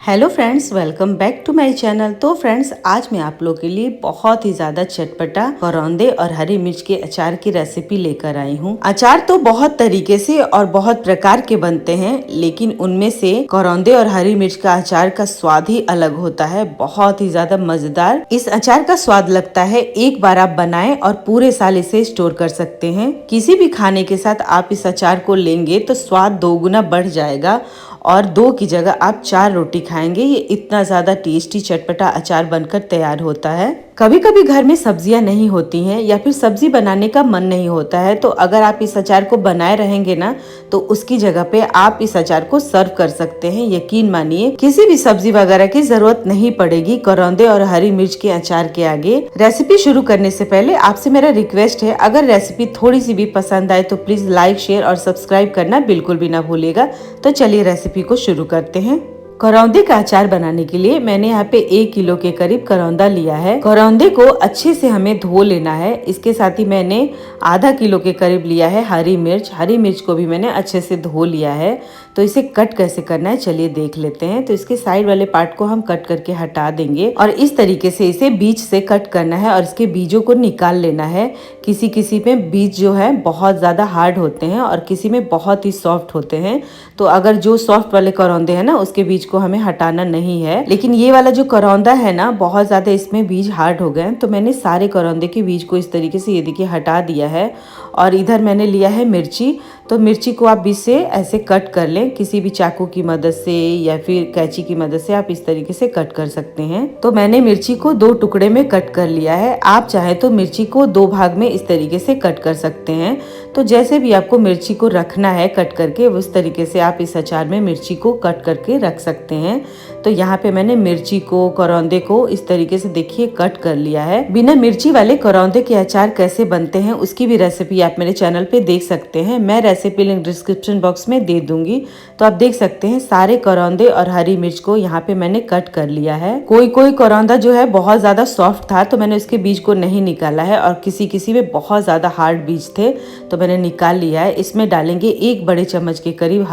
Hello friends, welcome back to my channel. तो friends, आज मैं आप लोगों के लिए बहुत ही ज़्यादा चटपटा करौंदे और हरी मिर्च के अचार की रेसिपी लेकर आई हूँ। अचार तो बहुत तरीके से और बहुत प्रकार के बनते हैं, लेकिन उनमें से करौंदे और हरी मिर्च का अचार का स्वाद ही अलग होता है, बहुत ही ज़्यादा मज़ेदार। इस अचार का स्वाद लगता है एक बार आप बनाएं और पूरे साल इसे स्टोर कर सकते हैं। किसी भी खाने के साथ आप इस अचार को लेंगे तो स्वाद दोगुना बढ़ जाएगा और 2 की जगह आप 4 रोटी खाएंगे। ये इतना ज़्यादा टेस्टी चटपटा अचार बनकर तैयार होता है। कभी कभी घर में सब्जियां नहीं होती हैं या फिर सब्जी बनाने का मन नहीं होता है, तो अगर आप इस अचार को बनाए रहेंगे ना, तो उसकी जगह पे आप इस अचार को सर्व कर सकते हैं। यकीन मानिए, किसी भी सब्जी वगैरह की जरूरत नहीं पड़ेगी करौंदे और हरी मिर्च के अचार के आगे। रेसिपी शुरू करने से पहले आपसे मेरा रिक्वेस्ट है, अगर रेसिपी थोड़ी सी भी पसंद आए तो प्लीज लाइक, शेयर और सब्सक्राइब करना बिल्कुल भी ना भूलिएगा। तो चलिए रेसिपी को शुरू करते हैं। करौंदे का अचार बनाने के लिए मैंने यहाँ पे 1 किलो के करीब करौंदा लिया है। करौंदे को अच्छे से हमें धो लेना है। इसके साथ ही मैंने आधा किलो के करीब लिया है हरी मिर्च। हरी मिर्च को भी मैंने अच्छे से धो लिया है। तो इसे कट कैसे करना है चलिए देख लेते हैं। तो इसके साइड वाले पार्ट को हम कट करके हटा देंगे और इस तरीके से इसे बीज से कट करना है और इसके बीजों को निकाल लेना है। किसी किसी में बीज जो है बहुत ज्यादा हार्ड होते हैं और किसी में बहुत ही सॉफ्ट होते हैं। तो अगर जो सॉफ्ट वाले करौंदे हैं ना, उसके बीज को हमें हटाना नहीं है। लेकिन ये वाला जो करौंदा है ना, बहुत ज्यादा इसमें बीज हार्ड हो गए हैं। तो मैंने सारे करौंदे के बीज को इस तरीके से ये देखिए हटा दिया है। और इधर मैंने लिया है मिर्ची। तो मिर्ची को आप बीच से ऐसे कट कर लें, किसी भी चाकू की मदद से या फिर कैंची की मदद से आप इस तरीके से कट कर सकते हैं। तो मैंने मिर्ची को 2 टुकड़े में कट कर लिया है। आप चाहे तो मिर्ची को 2 भाग में इस तरीके से कट कर सकते हैं। तो जैसे भी आपको मिर्ची को रखना है कट करके, उस तरीके से आप इस अचार में मिर्ची को कट करके रख सकते हैं। तो यहाँ पे मैंने मिर्ची को, करौंदे को इस तरीके से देखिए कट कर लिया है। बिना मिर्ची वाले करौंदे के अचार कैसे बनते हैं उसकी भी रेसिपी आप मेरे चैनल पे देख सकते हैं। मैं रेसिपी लिंक डिस्क्रिप्शन बॉक्स में दे दूंगी। तो आप देख सकते हैं सारे करौंदे और हरी मिर्च को यहाँ पे मैंने कट कर लिया है। कोई कोई करौंदा जो है बहुत ज्यादा सॉफ्ट था, तो मैंने उसके बीज को नहीं निकाला है, और किसी किसी में बहुत ज्यादा हार्ड बीज थे, तो मैंने निकाल लिया है। इसमें डालेंगे 1 बड़े चम्मच के करीब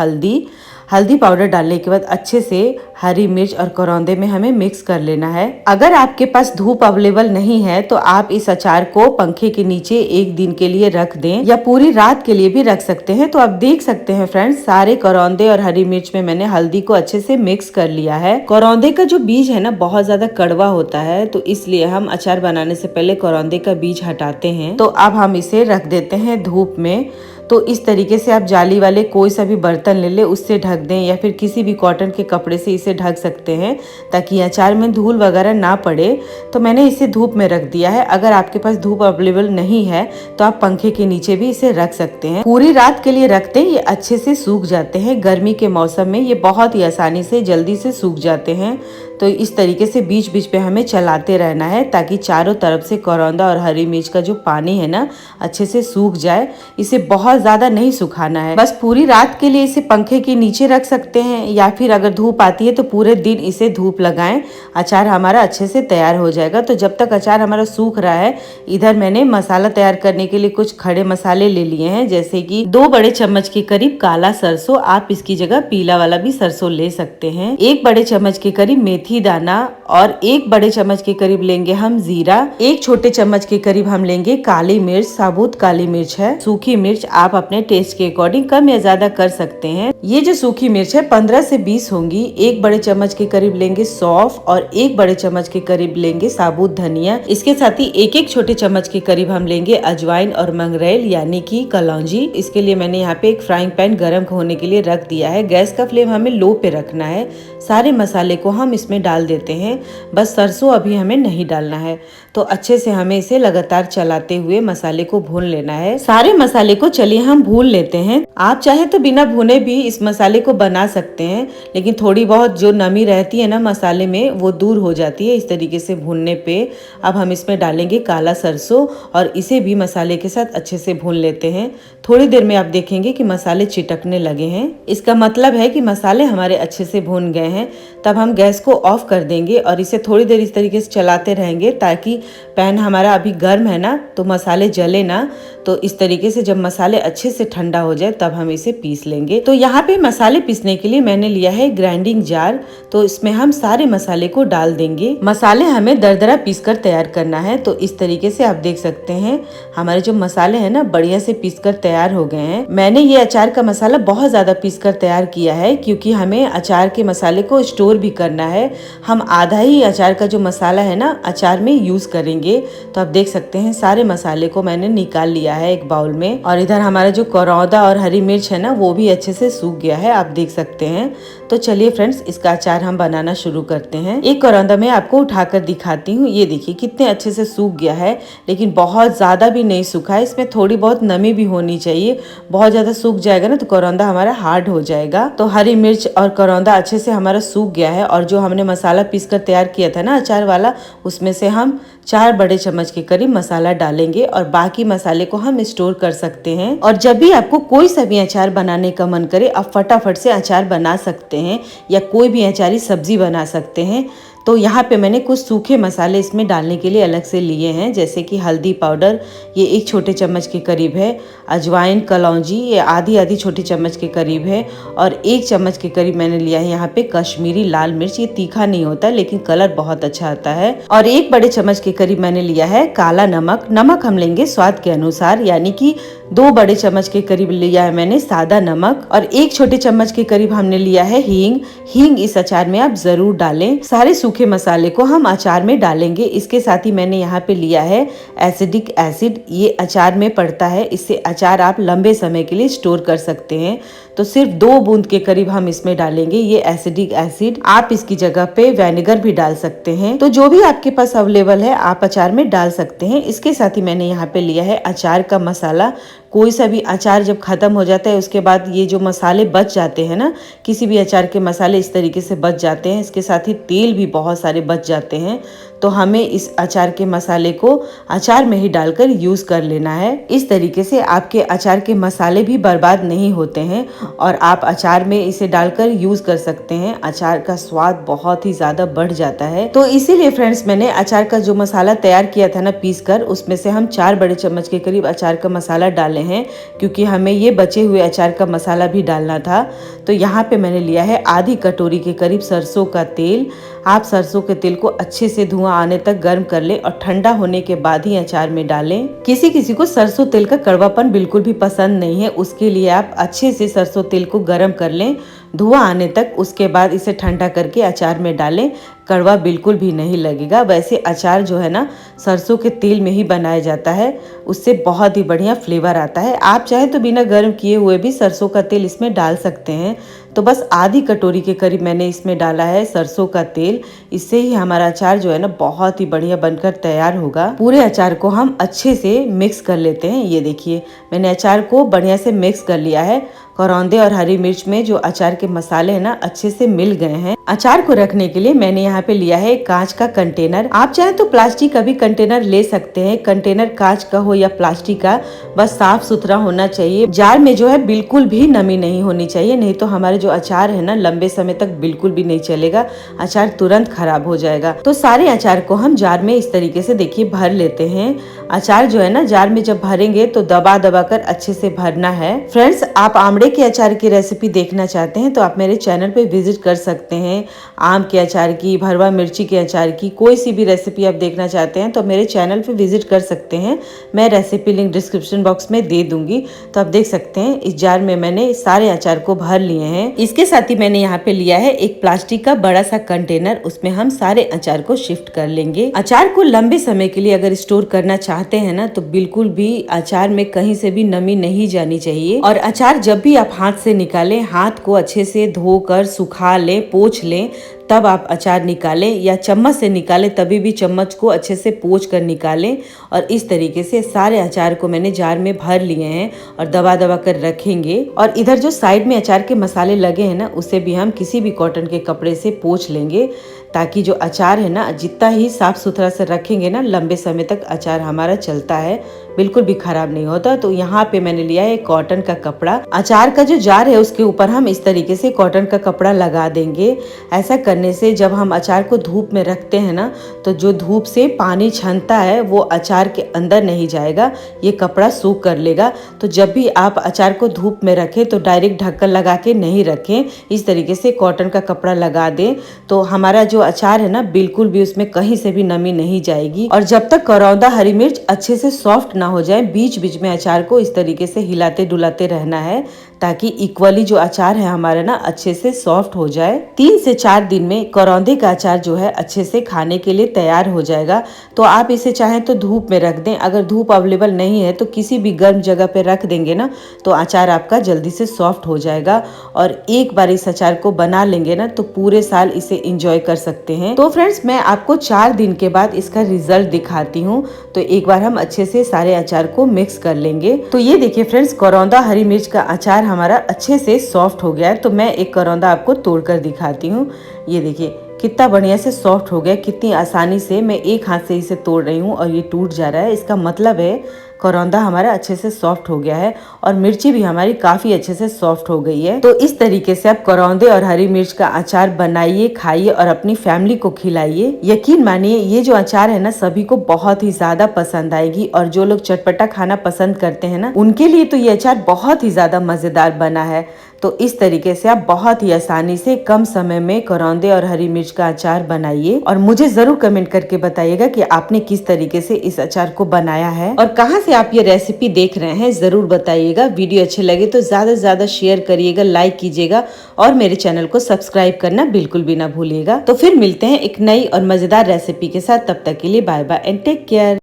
हल्दी पाउडर। डालने के बाद अच्छे से हरी मिर्च और करौंदे में हमें मिक्स कर लेना है। अगर आपके पास धूप अवेलेबल नहीं है तो आप इस अचार को पंखे के नीचे 1 दिन के लिए रख दें या पूरी रात के लिए भी रख सकते हैं। तो आप देख सकते हैं फ्रेंड्स, सारे करौंदे और हरी मिर्च में मैंने हल्दी को अच्छे से मिक्स कर लिया है। करौंदे का जो बीज है ना, बहुत ज्यादा कड़वा होता है, तो इसलिए हम अचार बनाने से पहले करौंदे का बीज हटाते हैं। तो अब हम इसे रख देते हैं धूप में। तो इस तरीके से आप जाली वाले कोई सा भी बर्तन ले ले, उससे ढक दें या फिर किसी भी कॉटन के कपड़े से इसे ढक सकते हैं, ताकि अचार में धूल वगैरह ना पड़े। तो मैंने इसे धूप में रख दिया है। अगर आपके पास धूप अवेलेबल नहीं है तो आप पंखे के नीचे भी इसे रख सकते हैं। पूरी रात के लिए रखते हैं, ये अच्छे से सूख जाते हैं। गर्मी के मौसम में ये बहुत ही आसानी से जल्दी से सूख जाते हैं। तो इस तरीके से बीच बीच पे हमें चलाते रहना है, ताकि चारों तरफ से करौंदा और हरी मिर्च का जो पानी है ना, अच्छे से सूख जाए। इसे बहुत ज्यादा नहीं सुखाना है, बस पूरी रात के लिए इसे पंखे के नीचे रख सकते हैं, या फिर अगर धूप आती है तो पूरे दिन इसे धूप लगाएं। अचार हमारा अच्छे से तैयार हो जाएगा। तो जब तक अचार हमारा सूख रहा है, इधर मैंने मसाला तैयार करने के लिए कुछ खड़े मसाले ले लिए हैं, जैसे कि 2 बड़े चम्मच के करीब काला सरसों। आप इसकी जगह पीला वाला भी सरसों ले सकते हैं। 1 बड़े चम्मच के करीब मेथी दाना और 1 बड़े चम्मच के करीब लेंगे हम जीरा। 1 छोटे चम्मच के करीब हम लेंगे काली मिर्च, साबुत काली मिर्च है। सूखी मिर्च आप अपने टेस्ट के अकॉर्डिंग कम या ज्यादा कर सकते हैं। ये जो सूखी मिर्च है 15 से 20 होंगी। 1 बड़े चम्मच के करीब लेंगे सौंफ और 1 बड़े चम्मच के करीब लेंगे साबुत धनिया। इसके साथ ही 1-1 छोटे चम्मच के करीब हम लेंगे अजवाइन और मंगरेल यानी कि कलौंजी। इसके लिए मैंने यहाँ पे एक फ्राइंग पैन गर्म होने के लिए रख दिया है। गैस का फ्लेम हमें लो पे रखना है। सारे मसाले को हम इसमें डाल देते हैं, बस सरसों अभी हमें नहीं डालना है। तो अच्छे से हमें इसे लगातार चलाते हुए मसाले को भून लेना है। सारे मसाले को चलिए हम भून लेते हैं। आप चाहे तो बिना भुने भी इस मसाले को बना सकते हैं, लेकिन थोड़ी बहुत जो नमी रहती है ना मसाले में, वो दूर हो जाती है इस तरीके से भूनने पे। अब हम इसमें डालेंगे काला सरसों और इसे भी मसाले के साथ अच्छे से भून लेते हैं। थोड़ी देर में आप देखेंगे कि मसाले चिटकने लगे हैं। इसका मतलब है कि मसाले हमारे अच्छे से भून गए हैं। तब हम गैस को ऑफ कर देंगे और इसे थोड़ी देर इस तरीके से चलाते रहेंगे, ताकि पैन हमारा अभी गर्म है ना, तो मसाले जले ना। तो इस तरीके से जब मसाले अच्छे से ठंडा हो जाए तब हम इसे पीस लेंगे। तो यहाँ पे मसाले पीसने के लिए मैंने लिया है ग्राइंडिंग जार। तो इसमें हम सारे मसाले को डाल देंगे। मसाले हमें दरदरा पीस कर तैयार करना है। तो इस तरीके से आप देख सकते हैं हमारे जो मसाले हैं ना बढ़िया से पीस कर तैयार हो गए हैं। मैंने ये अचार का मसाला बहुत ज्यादा पीस कर तैयार किया है क्योंकि हमें अचार के मसाले को स्टोर भी करना है। हम आधा ही अचार का जो मसाला है ना अचार में यूज करेंगे। तो आप देख सकते हैं सारे मसाले को मैंने निकाल लिया है एक बाउल में। और इधर हमारा जो करौंदा और हरी मिर्च है ना वो भी अच्छे से सूख गया है, आप देख सकते हैं। तो चलिए फ्रेंड्स इसका अचार हम बनाना शुरू करते हैं। एक करौंदा मैं आपको उठाकर दिखाती हूँ। ये देखिए कितने अच्छे से सूख गया है, लेकिन बहुत ज्यादा भी नहीं सूखा है। इसमें थोड़ी बहुत नमी भी होनी चाहिए। बहुत ज्यादा सूख जाएगा ना तो करौंदा हमारा हार्ड हो जाएगा। तो हरी मिर्च और करौंदा अच्छे से हमारा सूख गया है। और जो हमने मसाला पीस कर तैयार किया था ना अचार वाला, उसमें से हम 4 बड़े चम्मच के करीब मसाला डालेंगे और बाकी मसाले को हम स्टोर कर सकते हैं। और जब भी आपको कोई सा भी अचार बनाने का मन करे आप फटाफट से अचार बना सकते हैं या कोई भी अचारी सब्जी बना सकते हैं। तो यहाँ पे मैंने कुछ सूखे मसाले इसमें डालने के लिए अलग से लिए हैं, जैसे कि हल्दी पाउडर ये 1 छोटे चम्मच के करीब है, अजवाइन कलौंजी ये आधी छोटी चम्मच के करीब है, और 1 चम्मच के करीब मैंने लिया है यहाँ पे कश्मीरी लाल मिर्च। ये तीखा नहीं होता लेकिन कलर बहुत अच्छा आता है। और 1 बड़े चम्मच के करीब मैंने लिया है काला नमक। नमक हम लेंगे स्वाद के अनुसार, यानी कि 2 बड़े चम्मच के करीब लिया है मैंने सादा नमक। और 1 छोटे चम्मच के करीब हमने लिया है हींग। हींग इस अचार में आप जरूर डालें। सारे सूखे मसाले को हम अचार में डालेंगे। इसके साथ ही मैंने यहाँ पे लिया है एसिडिक एसिड। ये अचार में पड़ता है, इससे अचार आप लंबे समय के लिए स्टोर कर सकते हैं। तो सिर्फ 2 बूंद के करीब हम इसमें डालेंगे ये एसिडिक एसिड। आप इसकी जगह पे विनेगर भी डाल सकते हैं। तो जो भी आपके पास अवेलेबल है आप अचार में डाल सकते हैं। इसके साथ ही मैंने यहाँ पे लिया है अचार का मसाला। कोई सा भी अचार जब खत्म हो जाता है उसके बाद ये जो मसाले बच जाते हैं ना, किसी भी अचार के मसाले इस तरीके से बच जाते हैं। इसके साथ ही तेल भी बहुत सारे बच जाते हैं। तो हमें इस अचार के मसाले को अचार में ही डालकर यूज कर लेना है। इस तरीके से आपके अचार के मसाले भी बर्बाद नहीं होते हैं और आप अचार में इसे डालकर यूज कर सकते हैं। अचार का स्वाद बहुत ही ज्यादा बढ़ जाता है। तो इसीलिए फ्रेंड्स मैंने अचार का जो मसाला तैयार किया था ना पीस कर, उसमें से हम 4 बड़े चम्मच के करीब अचार का मसाला डाले हैं, क्योंकि हमें ये बचे हुए अचार का मसाला भी डालना था। तो यहाँ पे मैंने लिया है आधी कटोरी के करीब सरसों का तेल। आप सरसों के तेल को अच्छे से धुआं आने तक गर्म कर लें और ठंडा होने के बाद ही अचार में डालें। किसी किसी को सरसों तेल का कड़वापन बिल्कुल भी पसंद नहीं है, उसके लिए आप अच्छे से सरसों तेल को गर्म कर लें धुआं आने तक। उसके बाद इसे ठंडा करके अचार में डालें। कड़वा बिल्कुल भी नहीं लगेगा। वैसे अचार जो है ना सरसों के तेल में ही बनाया जाता है, उससे बहुत ही बढ़िया फ्लेवर आता है। आप चाहे तो बिना गर्म किए हुए भी सरसों का तेल इसमें डाल सकते हैं। तो बस आधी कटोरी के करीब मैंने इसमें डाला है सरसों का तेल। इससे ही हमारा अचार जो है ना बहुत ही बढ़िया बनकर तैयार होगा। पूरे अचार को हम अच्छे से मिक्स कर लेते हैं। ये देखिए मैंने अचार को बढ़िया से मिक्स कर लिया है। करौंदे और हरी मिर्च में जो अचार के मसाले हैं ना अच्छे से मिल गए हैं। अचार को रखने के लिए मैंने यहाँ पे लिया है कांच का कंटेनर। आप चाहे तो प्लास्टिक का भी कंटेनर ले सकते हैं। कंटेनर कांच का हो या प्लास्टिक का, बस साफ सुथरा होना चाहिए। जार में जो है बिल्कुल भी नमी नहीं होनी चाहिए, नहीं तो हमारे जो अचार है ना लंबे समय तक बिल्कुल भी नहीं चलेगा, अचार तुरंत खराब हो जाएगा। तो सारे अचार को हम जार में इस तरीके से देखिए भर लेते हैं। अचार जो है ना जार में जब भरेंगे तो दबा दबा कर अच्छे से भरना है। फ्रेंड्स आप आमड़े के अचार की रेसिपी देखना चाहते हैं तो आप मेरे चैनल पे विजिट कर सकते हैं। आम के अचार की, भरवा मिर्ची के अचार की, कोई सी भी रेसिपी आप देखना चाहते हैं तो मेरे चैनल पे विजिट कर सकते हैं। मैं रेसिपी लिंक डिस्क्रिप्शन बॉक्स में दे दूंगी। तो आप देख सकते हैं इस जार में मैंने सारे अचार को भर लिए हैं। इसके साथ ही मैंने यहाँ पे लिया है एक प्लास्टिक का बड़ा सा कंटेनर, उसमें हम सारे अचार को शिफ्ट कर लेंगे। अचार को लंबे समय के लिए अगर स्टोर करना चाहते हैं ना तो बिल्कुल भी अचार में कहीं से भी नमी नहीं जानी चाहिए। और अचार जब भी आप हाथ से निकालें, हाथ को अच्छे से धोकर सुखा लें, पोंछ लें, तब आप अचार निकालें, या चम्मच से निकालें तभी भी चम्मच को अच्छे से पोंछ कर निकालें। और इस तरीके से सारे अचार को मैंने जार में भर लिए हैं और दबा दबा कर रखेंगे। और इधर जो साइड में अचार के मसाले लगे हैं ना उसे भी हम किसी भी कॉटन के कपड़े से पोंछ लेंगे, ताकि जो अचार है ना जितना ही साफ सुथरा से रखेंगे ना लंबे समय तक अचार हमारा चलता है, बिल्कुल भी खराब नहीं होता। तो यहाँ पे मैंने लिया है कॉटन का कपड़ा। अचार का जो जार है उसके ऊपर हम इस तरीके से कॉटन का कपड़ा लगा देंगे। ऐसा करने करने से जब हम अचार को धूप में रखते हैं ना, तो जो धूप से पानी छनता है वो अचार के अंदर नहीं जाएगा, ये कपड़ा सूख कर लेगा। तो जब भी आप अचार को धूप में रखें तो डायरेक्ट ढक्कन लगा के नहीं रखें, इस तरीके से कॉटन का कपड़ा लगा दें तो हमारा जो अचार है ना बिल्कुल भी उसमें कहीं से भी नमी नहीं जाएगी। और जब तक करौंदा हरी मिर्च अच्छे से सॉफ्ट ना हो जाए, बीच बीच में अचार को इस तरीके से हिलाते डुलाते रहना है ताकि इक्वली जो अचार है हमारा ना अच्छे से सॉफ्ट हो जाए। 3 से 4 दिन में करौंदे का अचार जो है अच्छे से खाने के लिए तैयार हो जाएगा। तो आप इसे चाहें तो धूप में रख दें, अगर धूप अवेलेबल नहीं है तो किसी भी गर्म जगह पे रख देंगे ना तो अचार आपका जल्दी से सॉफ्ट हो जाएगा। और एक बार इस अचार को बना लेंगे ना तो पूरे साल इसे इंजॉय कर सकते हैं। तो फ्रेंड्स, मैं आपको 4 दिन के बाद इसका रिजल्ट दिखाती हूँ। तो एक बार हम अच्छे से सारे अचार को मिक्स कर लेंगे। तो ये देखिए फ्रेंड्स, करौंदा हरी मिर्च का अचार हमारा अच्छे से सॉफ्ट हो गया है। तो मैं एक करौंदा आपको तोड़कर दिखाती हूँ। ये देखिए कितना बढ़िया से सॉफ्ट हो गया, कितनी आसानी से मैं एक हाथ से इसे तोड़ रही हूँ और ये टूट जा रहा है। इसका मतलब है करौंदा हमारा अच्छे से सॉफ्ट हो गया है और मिर्ची भी हमारी काफी अच्छे से सॉफ्ट हो गई है। तो इस तरीके से आप करौंदे और हरी मिर्च का अचार बनाइए, खाइए और अपनी फैमिली को खिलाइए। यकीन मानिए ये जो अचार है ना सभी को बहुत ही ज्यादा पसंद आएगी। और जो लोग चटपटा खाना पसंद करते हैं ना उनके लिए तो ये अचार बहुत ही ज्यादा मजेदार बना है। तो इस तरीके से आप बहुत ही आसानी से कम समय में करौंदे और हरी मिर्च का अचार बनाइए और मुझे जरूर कमेंट करके बताइएगा कि आपने किस तरीके से इस अचार को बनाया है और कहां से आप ये रेसिपी देख रहे हैं, जरूर बताइएगा। वीडियो अच्छे लगे तो ज्यादा से ज्यादा शेयर करिएगा, लाइक कीजिएगा और मेरे चैनल को सब्सक्राइब करना बिल्कुल भी ना भूलिएगा। तो फिर मिलते हैं एक नई और मजेदार रेसिपी के साथ, तब तक के लिए bye bye and take care.